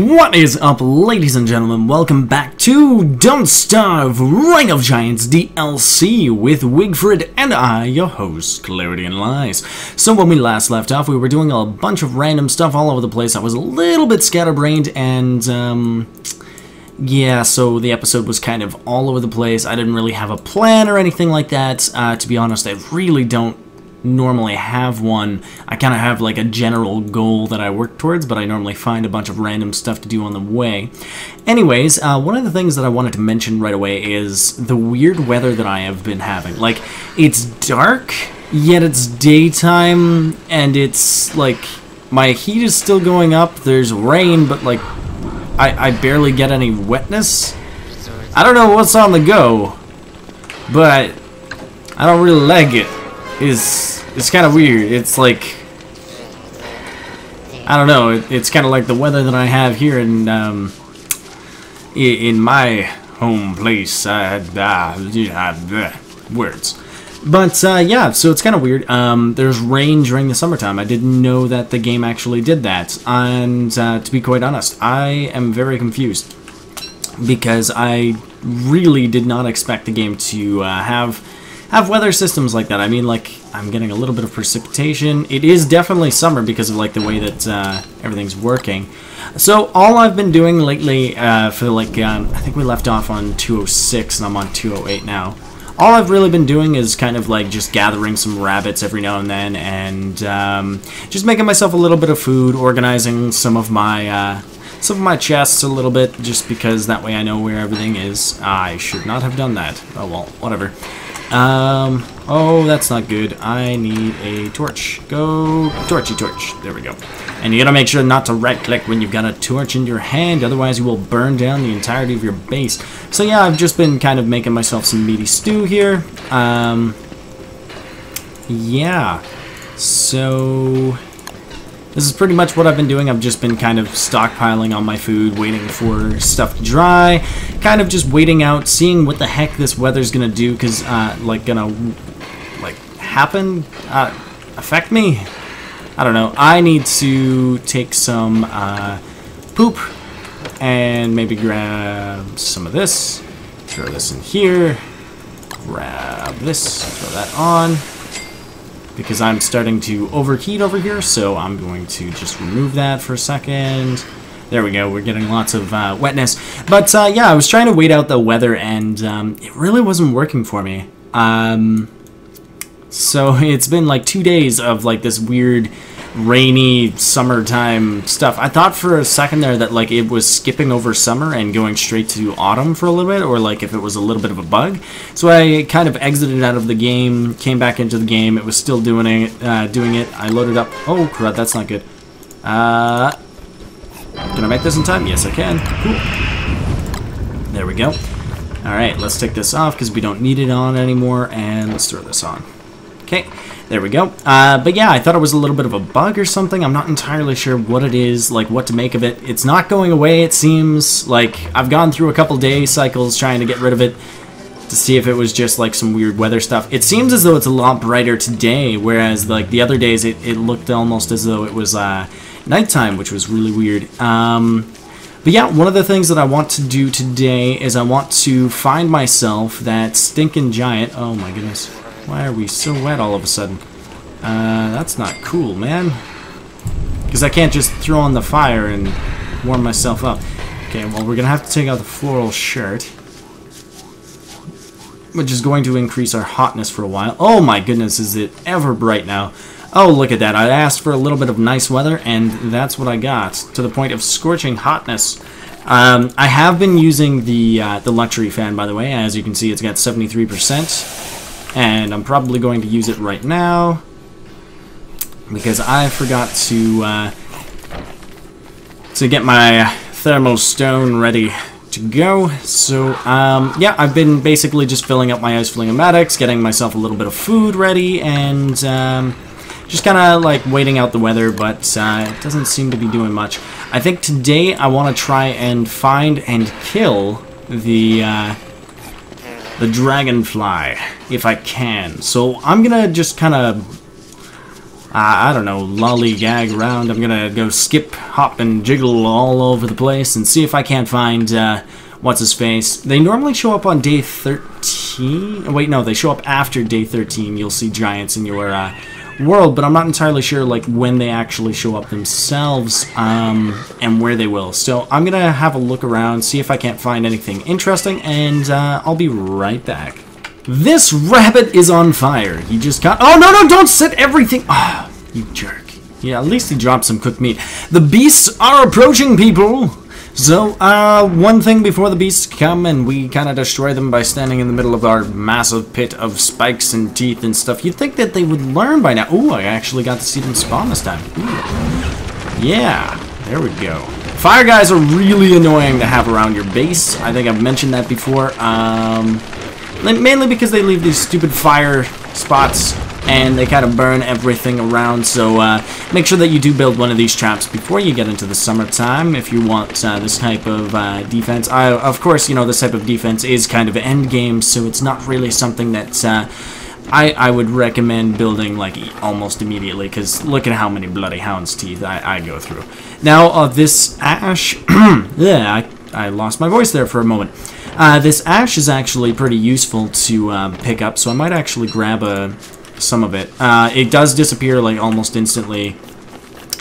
What is up, ladies and gentlemen? Welcome back to Don't Starve Ring of Giants DLC with Wigfrid and I, your host, ClarityInLies. So when we last left off, we were doing a bunch of random stuff all over the place. I was a little bit scatterbrained and, yeah, so the episode was kind of all over the place. I didn't really have a plan or anything like that. To be honest, I really don't normally have one. I kind of have like a general goal that I work towards, but I normally find a bunch of random stuff to do on the way. Anyways, one of the things that I wanted to mention right away is the weird weather that I have been having. Like, it's dark, yet it's daytime, and it's like, my heat is still going up, there's rain, but like, I barely get any wetness. I don't know what's on the go, but I don't really like it. It's kind of weird. It's like, I don't know. It's kind of like the weather that I have here in my home place. Words. But yeah, so it's kind of weird. There's rain during the summertime. I didn't know that the game actually did that. And to be quite honest, I am very confused because I really did not expect the game to have weather systems like that. I mean, like, I'm getting a little bit of precipitation. It is definitely summer because of like the way that everything's working. So all I've been doing lately for like, I think we left off on 206 and I'm on 208 now. All I've really been doing is kind of like just gathering some rabbits every now and then and just making myself a little bit of food, organizing some of my chests a little bit, just because that way I know where everything is. I should not have done that. Oh well, whatever. Oh, that's not good. I need a torch. Go, torchy torch. There we go. And you gotta make sure not to right-click when you've got a torch in your hand, otherwise you will burn down the entirety of your base. So yeah, I've just been kind of making myself some meaty stew here. Yeah. So this is pretty much what I've been doing. I've just been kind of stockpiling on my food, waiting for stuff to dry, kind of just waiting out, seeing what the heck this weather's gonna do, because, like, gonna, like, happen, affect me? I don't know. I need to take some, poop, and maybe grab some of this, throw this in here, grab this, throw that on, because I'm starting to overheat over here, so I'm going to just remove that for a second. There we go, we're getting lots of wetness. But yeah, I was trying to wait out the weather, and it really wasn't working for me. So it's been like 2 days of like this weird rainy summertime stuff. I thought for a second there that like it was skipping over summer and going straight to autumn for a little bit, or like if it was a little bit of a bug. So I kind of exited out of the game, came back into the game. It was still doing it. I loaded up. Oh crud, that's not good. Can I make this in time? Yes, I can. Cool. There we go. All right, let's take this off because we don't need it on anymore, and let's throw this on. Okay. There we go. But yeah, I thought it was a little bit of a bug or something. I'm not entirely sure what it is, like what to make of it. It's not going away, it seems. Like, I've gone through a couple day cycles trying to get rid of it to see if it was just like some weird weather stuff. It seems as though it's a lot brighter today, whereas like the other days it looked almost as though it was nighttime, which was really weird. But yeah, one of the things that I want to do today is I want to find myself that stinking giant. Oh my goodness. Why are we so wet all of a sudden? That's not cool, man. Because I can't just throw on the fire and warm myself up. Okay, well, we're going to have to take out the floral shirt, which is going to increase our hotness for a while. Oh my goodness, is it ever bright now. Oh, look at that. I asked for a little bit of nice weather, and that's what I got, to the point of scorching hotness. I have been using the luxury fan, by the way. As you can see, it's got 73%. And I'm probably going to use it right now because I forgot to get my thermal stone ready to go. So yeah, I've been basically just filling up my ice flingomatics, getting myself a little bit of food ready, and just kind of like waiting out the weather, but it doesn't seem to be doing much. I think today I want to try and find and kill the Dragonfly, if I can. So I'm gonna just kind of I don't know, lollygag around. I'm gonna go skip, hop, and jiggle all over the place and see if I can't find, what's-his-face. They normally show up on day 13. Wait, no, they show up after day 13. You'll see giants in your, world, but I'm not entirely sure, like, when they actually show up themselves, and where they will. So I'm gonna have a look around, see if I can't find anything interesting, and, I'll be right back. This rabbit is on fire. He just got... Oh, no, don't set everything... Ah, oh, you jerk. Yeah, at least he dropped some cooked meat. The beasts are approaching, people! So, one thing before the beasts come and we kind of destroy them by standing in the middle of our massive pit of spikes and teeth and stuff, you'd think that they would learn by now. Ooh, I actually got to see them spawn this time. Ooh. Yeah, there we go. Fire guys are really annoying to have around your base. I think I've mentioned that before. Mainly because they leave these stupid fire spots and they kind of burn everything around, so make sure that you do build one of these traps before you get into the summertime if you want this type of defense. Of course, you know, this type of defense is kind of end game, so it's not really something that I would recommend building like almost immediately, because look at how many bloody hound's teeth I go through. Now, this ash... yeah, I lost my voice there for a moment. This ash is actually pretty useful to pick up, so I might actually grab some of it. It does disappear like almost instantly.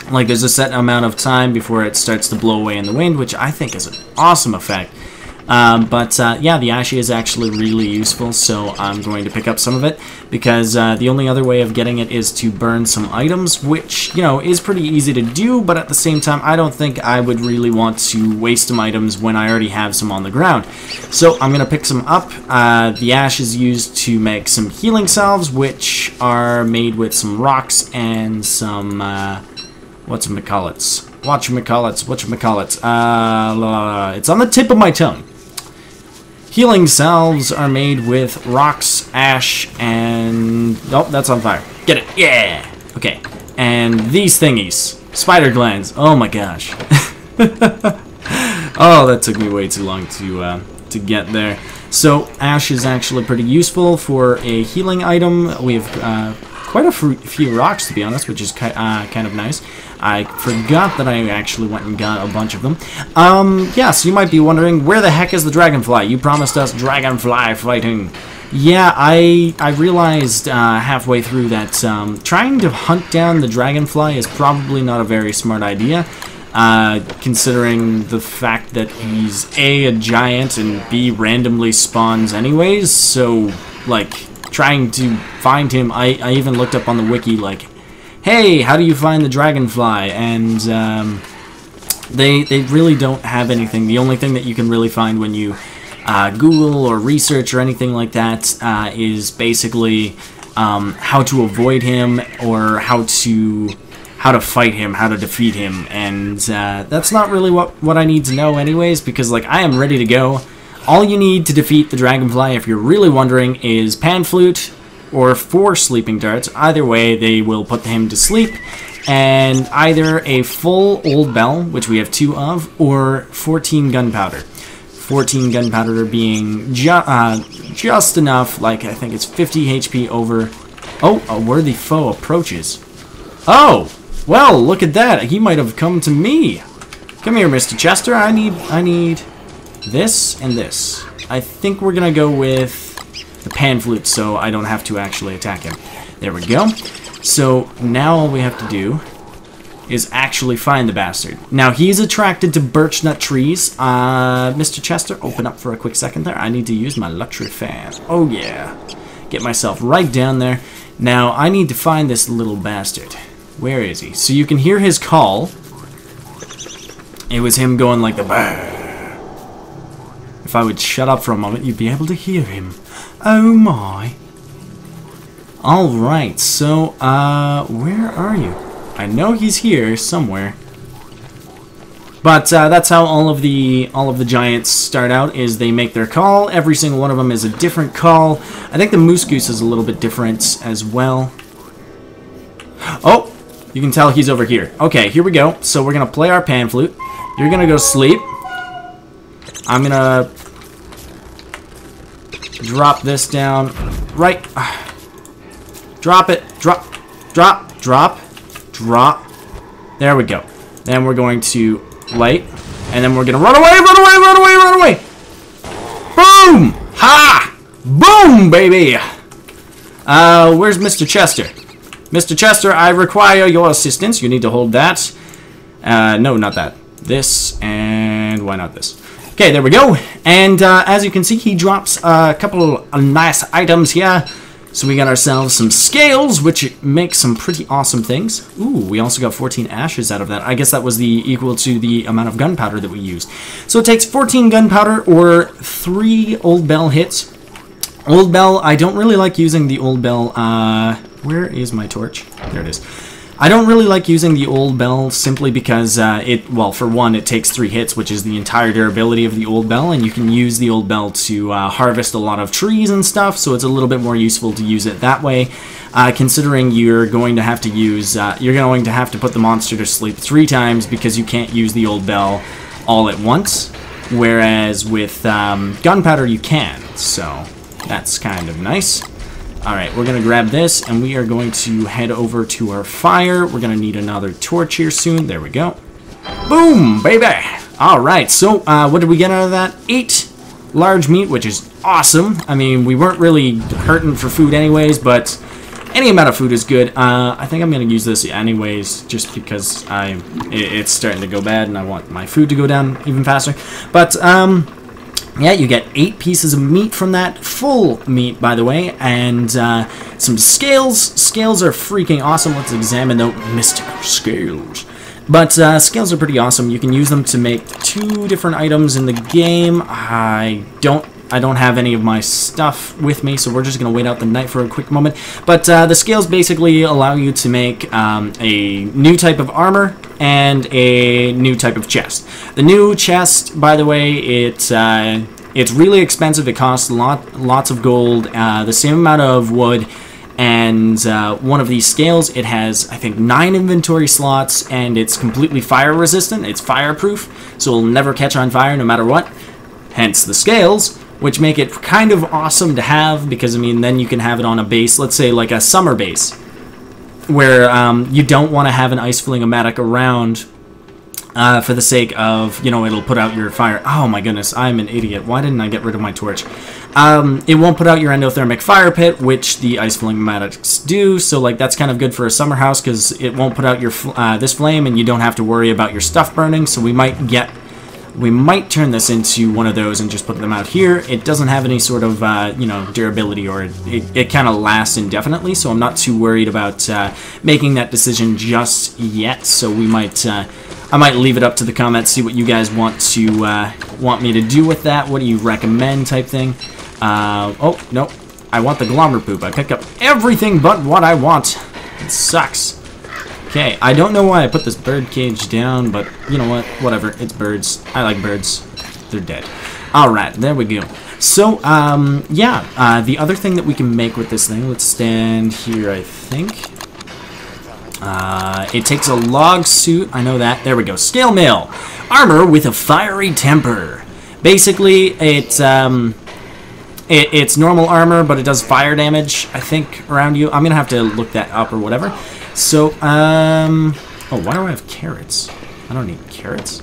Like there's a set amount of time before it starts to blow away in the wind, which I think is an awesome effect. Yeah, the ash is actually really useful, so I'm going to pick up some of it, because the only other way of getting it is to burn some items, which, you know, is pretty easy to do, but at the same time, I don't think I would really want to waste some items when I already have some on the ground. So I'm going to pick some up. The ash is used to make some healing salves, which are made with some rocks and some, whatchamacallits. It's on the tip of my tongue. Healing salves are made with rocks, ash, and... Oh, that's on fire. Get it. Yeah! Okay. And these thingies. Spider glands. Oh my gosh. Oh, that took me way too long to get there. So, ash is actually pretty useful for a healing item. We have quite a few rocks, to be honest, which is kind of nice. I forgot that I actually went and got a bunch of them. Yeah, so you might be wondering, where the heck is the Dragonfly? You promised us Dragonfly fighting. Yeah, I realized halfway through that trying to hunt down the Dragonfly is probably not a very smart idea, considering the fact that he's A, giant, and B, randomly spawns anyways, so, like, trying to find him, I even looked up on the wiki, like, hey, how do you find the Dragonfly? And they really don't have anything. The only thing that you can really find when you Google or research or anything like that is basically how to avoid him or how to fight him, how to defeat him. And that's not really what I need to know anyways, because like I am ready to go. All you need to defeat the Dragonfly, if you're really wondering, is Pan Flute or 4 sleeping darts. Either way, they will put him to sleep, and either a full old bell, which we have 2 of, or 14 gunpowder. 14 gunpowder being just enough, like I think it's 50 HP over... Oh, a worthy foe approaches. Oh, well, look at that. He might have come to me. Come here, Mr. Chester. I need this and this. I think we're gonna go with the Pan Flute, so I don't have to actually attack him. There we go. So now all we have to do is actually find the bastard. Now he's attracted to birch nut trees. Mr. Chester, open up for a quick second there. I need to use my luxury fan. Oh yeah. Get myself right down there. Now I need to find this little bastard. Where is he? So you can hear his call. It was him going like the bah. If I would shut up for a moment, you'd be able to hear him. Oh my. Alright, so, where are you? I know he's here somewhere. But, that's how all of the giants start out, is they make their call. Every single one of them is a different call. I think the moose goose is a little bit different as well. Oh! You can tell he's over here. Okay, here we go. So we're gonna play our pan flute. You're gonna go sleep. I'm gonna drop this down. Right. Drop it. Drop. Drop. Drop. There we go. Then we're going to light. And then we're going to run away, run away, run away, run away. Boom! Ha! Boom, baby! Where's Mr. Chester? Mr. Chester, I require your assistance. You need to hold that. No, not that. This, and why not this? Okay, there we go. And as you can see, he drops a couple of nice items here. So we got ourselves some scales, which makes some pretty awesome things. Ooh, we also got 14 ashes out of that. I guess that was equal to the amount of gunpowder that we used. So it takes 14 gunpowder or 3 old bell hits. Old bell, I don't really like using the old bell. Where is my torch? There it is. I don't really like using the old bell simply because well, for one, it takes 3 hits, which is the entire durability of the old bell, and you can use the old bell to harvest a lot of trees and stuff, so it's a little bit more useful to use it that way. Considering you're going to have to use, you're going to have to put the monster to sleep 3 times because you can't use the old bell all at once, whereas with gunpowder you can, so that's kind of nice. Alright, we're going to grab this, and we are going to head over to our fire. We're going to need another torch here soon. There we go. Boom, baby! Alright, so what did we get out of that? 8 large meat, which is awesome. I mean, we weren't really hurting for food anyways, but any amount of food is good. I think I'm going to use this anyways, just because it's starting to go bad, and I want my food to go down even faster. But, yeah, you get 8 pieces of meat from that. Full meat, by the way. And some scales. Scales are freaking awesome. Let's examine those mystical scales. But scales are pretty awesome. You can use them to make 2 different items in the game. I don't have any of my stuff with me, so we're just going to wait out the night for a quick moment. But the scales basically allow you to make a new type of armor and a new type of chest. The new chest, by the way, it's really expensive. It costs lots of gold, the same amount of wood, and one of these scales, it has, I think, 9 inventory slots, and it's completely fire resistant. It's fireproof, so it'll never catch on fire no matter what. Hence the scales, which make it kind of awesome to have, because, I mean, then you can have it on a base, let's say like a summer base, where you don't want to have an ice fling-o-matic around for the sake of, you know, it'll put out your fire. Oh my goodness, I'm an idiot. Why didn't I get rid of my torch? It won't put out your endothermic fire pit, which the ice fling-o-matics do, so like that's kind of good for a summer house, because it won't put out your this flame, and you don't have to worry about your stuff burning, so we might turn this into one of those and just put them out here. It doesn't have any sort of, you know, durability, or it kind of lasts indefinitely, so I'm not too worried about making that decision just yet. So we might, I might leave it up to the comments, see what you guys want me to do with that. What do you recommend, type thing. Oh, no, I want the glommer poop. I picked up everything but what I want. It sucks. Okay, I don't know why I put this bird cage down, but you know what? Whatever. It's birds. I like birds. They're dead. Alright, there we go. So, yeah, the other thing that we can make with this thing, let's stand here, I think. It takes a log suit. I know that. There we go. Scale mail. Armor with a fiery temper. Basically, it's normal armor, but it does fire damage, I think, around you. I'm going to have to look that up or whatever. So, oh, why do I have carrots? I don't need carrots.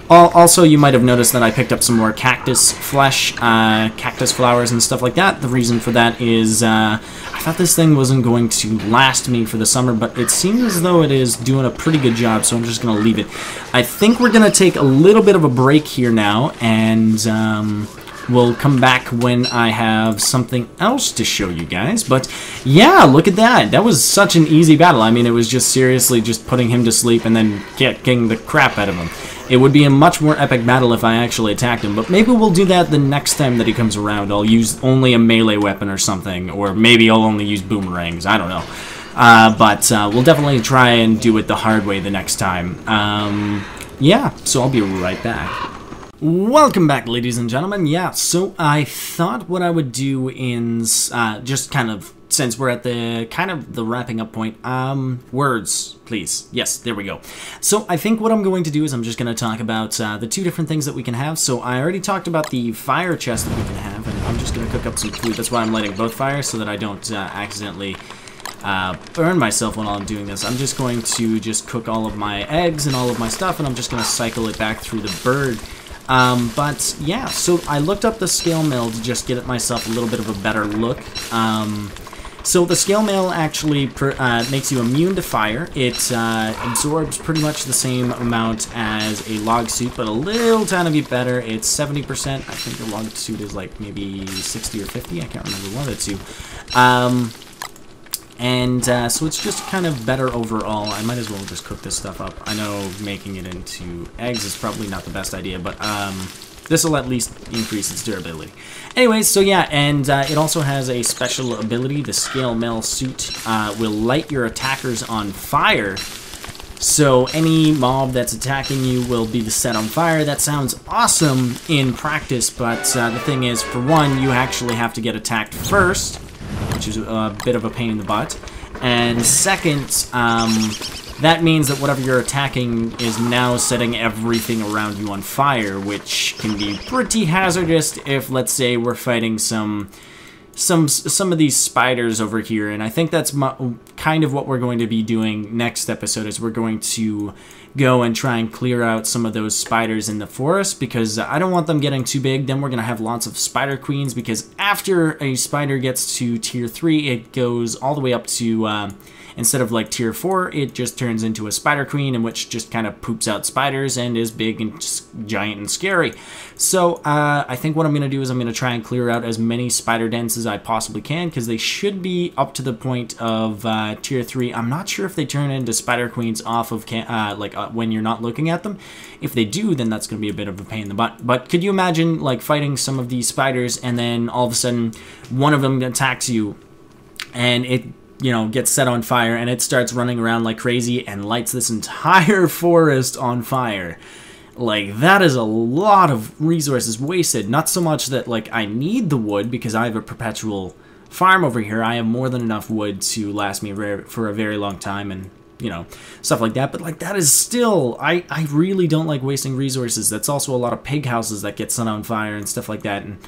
Also, you might have noticed that I picked up some more cactus flesh, cactus flowers and stuff like that. The reason for that is, I thought this thing wasn't going to last me for the summer, but it seems as though it is doing a pretty good job, so I'm just going to leave it. I think we're going to take a little bit of a break here now, and, we'll come back when I have something else to show you guys. But yeah, look at that. That was such an easy battle. I mean, it was just seriously just putting him to sleep and then getting the crap out of him. It would be a much more epic battle if I actually attacked him, but maybe we'll do that the next time that he comes around. I'll use only a melee weapon or something, or maybe I'll only use boomerangs. I don't know. But we'll definitely try and do it the hard way the next time. Yeah, so I'll be right back. Welcome back, ladies and gentlemen. Yeah, so I thought what I would do is just kind of, since we're at the kind of the wrapping up point, words, please. Yes, there we go. So I think what I'm going to do is I'm just going to talk about the 2 different things that we can have. So I already talked about the fire chest that we can have, and I'm just going to cook up some food. That's why I'm lighting both fires, so that I don't accidentally burn myself while I'm doing this. I'm just going to just cook all of my eggs and all of my stuff, and I'm just going to cycle it back through the bird. But yeah, so I looked up the scale mill to just get myself a little bit of a better look. So the scale mail actually makes you immune to fire. It absorbs pretty much the same amount as a log suit, but a little tiny bit better. It's 70%. I think the log suit is like maybe 60 or 50. I can't remember one of the two. So it's just kind of better overall. I might as well just cook this stuff up. I know making it into eggs is probably not the best idea, but this will at least increase its durability. Anyways, so yeah, and it also has a special ability. The scale mail suit will light your attackers on fire. So any mob that's attacking you will be set on fire. That sounds awesome in practice, but the thing is, for one, you actually have to get attacked first, which is a bit of a pain in the butt. And second, that means that whatever you're attacking is now setting everything around you on fire, which can be pretty hazardous if, let's say, we're fighting some of these spiders over here. And I think that's kind of what we're going to be doing next episode, is we're going to go and try and clear out some of those spiders in the forest, because I don't want them getting too big. Then we're going to have lots of spider queens, because after a spider gets to tier 3, it goes all the way up to... instead of like tier 4, it just turns into a spider queen, in which just kind of poops out spiders and is big and just giant and scary. So I think what I'm going to do is I'm going to try and clear out as many spider dens as I possibly can, because they should be up to the point of tier 3. I'm not sure if they turn into spider queens off of when you're not looking at them. If they do, then that's going to be a bit of a pain in the butt. But could you imagine like fighting some of these spiders, and then all of a sudden one of them attacks you, and it, you know, gets set on fire, and it starts running around like crazy and lights this entire forest on fire. Like, that is a lot of resources wasted. Not so much that, like, I need the wood because I have a perpetual farm over here. I have more than enough wood to last me for a very long time, and, you know, stuff like that. But, like, that is still... I really don't like wasting resources. That's also a lot of pig houses that get set on fire and stuff like that, and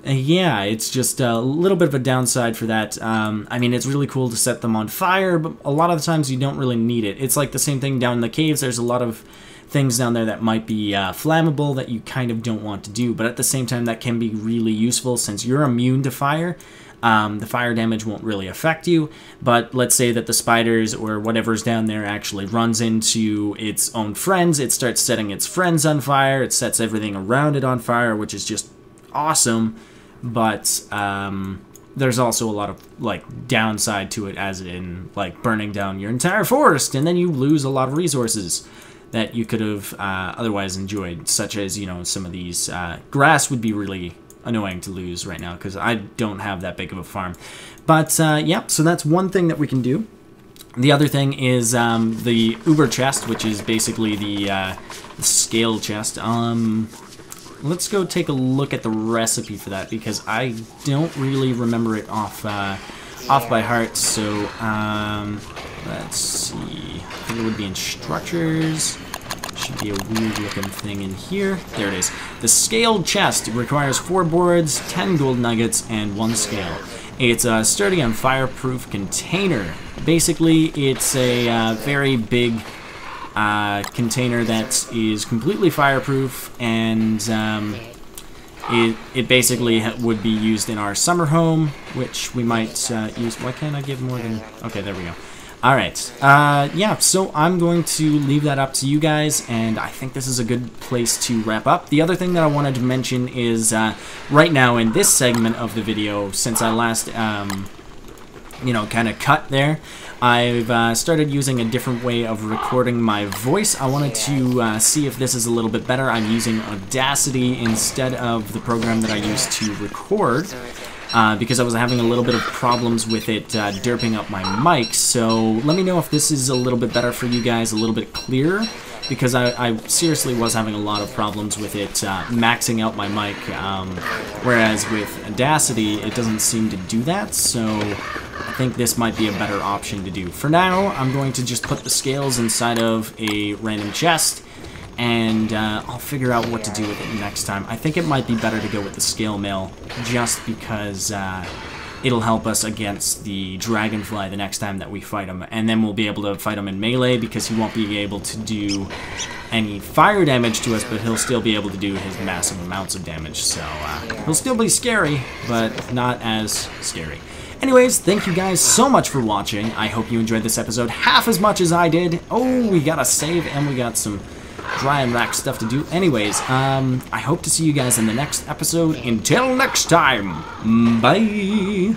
yeah, it's just a little bit of a downside for that. I mean, it's really cool to set them on fire, but a lot of the times you don't really need it. It's like the same thing down in the caves. There's a lot of things down there that might be flammable that you kind of don't want to do, but at the same time that can be really useful since you're immune to fire. The fire damage won't really affect you, but let's say that the spiders or whatever's down there actually runs into its own friends. It starts setting its friends on fire. It sets everything around it on fire, which is just awesome. But there's also a lot of like downside to it, as in like burning down your entire forest, and then you lose a lot of resources that you could have otherwise enjoyed, such as, you know, some of these grass would be really annoying to lose right now because I don't have that big of a farm. But yeah, so that's one thing that we can do. The other thing is the Uber chest, which is basically the scale chest. Let's go take a look at the recipe for that, because I don't really remember it off by heart. So let's see. I think it would be in structures. Should be a weird looking thing in here. There it is. The scaled chest requires 4 boards, 10 gold nuggets, and 1 scale. It's a sturdy and fireproof container. Basically, it's a very big container that is completely fireproof, and it basically would be used in our summer home, which we might use. Why can't I give more than... Okay, there we go. Alright, yeah, so I'm going to leave that up to you guys, and I think this is a good place to wrap up. The other thing that I wanted to mention is, right now in this segment of the video, since I last, you know, kind of cut there, I've started using a different way of recording my voice. I wanted to see if this is a little bit better. I'm using Audacity instead of the program that I used to record, because I was having a little bit of problems with it derping up my mic. So let me know if this is a little bit better for you guys, a little bit clearer, because I seriously was having a lot of problems with it maxing out my mic, whereas with Audacity it doesn't seem to do that, so I think this might be a better option to do. For now, I'm going to just put the scales inside of a random chest, and I'll figure out what to do with it next time. I think it might be better to go with the scale mail, just because it'll help us against the Dragonfly the next time that we fight him. And then we'll be able to fight him in melee because he won't be able to do any fire damage to us, but he'll still be able to do his massive amounts of damage. So he'll still be scary, but not as scary. Anyways, thank you guys so much for watching. I hope you enjoyed this episode half as much as I did. Oh, we got a save and we got some dry and rack stuff to do. Anyways, I hope to see you guys in the next episode. Until next time, bye!